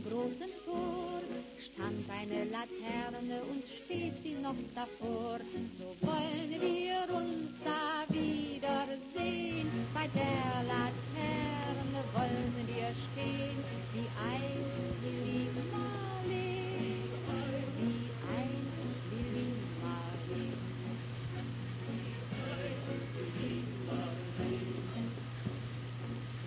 großen Tor stand eine Laterne und steht sie noch davor. So wollen wir uns da wiedersehen, bei der Laterne wollen wir stehen, wie einst Lili Marleen, wie einst Lili Marleen.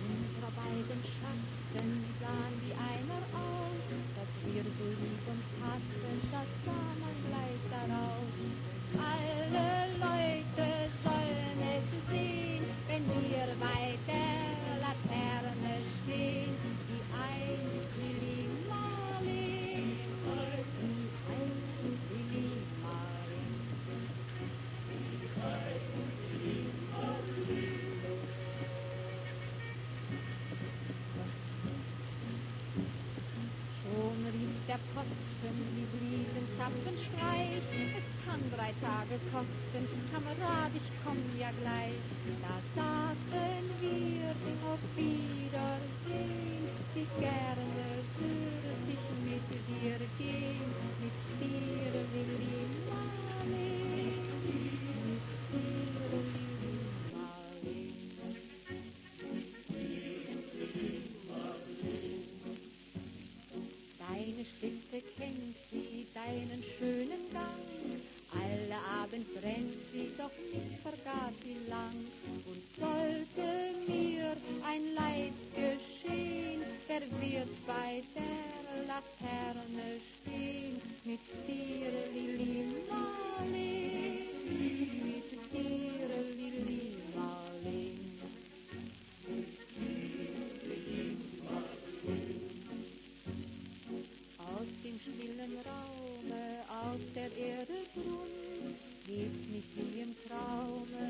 Unsere beiden Schatten sahen wie einer aus, dass wir so lieb uns hatten, das sah man gleich daraus. Und alle Leute sollen es sehen, wenn wir bei der Laterne stehen, wie einst Lili Marleen, wie einst Lili Marleen. Schon rief der Posten, die blieben Zapfenstreich. Es kann 3 Tage kosten, Kamerad, ich komm ja gleich. Da sagten wir auf Wiedersehen, wie gerne würd ich mit dir gehen, mit dir, Lili Marleen, mit dir, Lili Marleen. Deine Schritte kennt sie, deinen schönen Gang. Alle Abend rennt sie, doch nicht vergaß sie lang. Und sollte mir ein Leid geschehen, wer wird bei der Laterne stehen? Mit dir, Lili Marleen, mit dir, Lili Marleen. Aus dem stillen Raume, auf der Erde Grund, hebt mich wie im Traume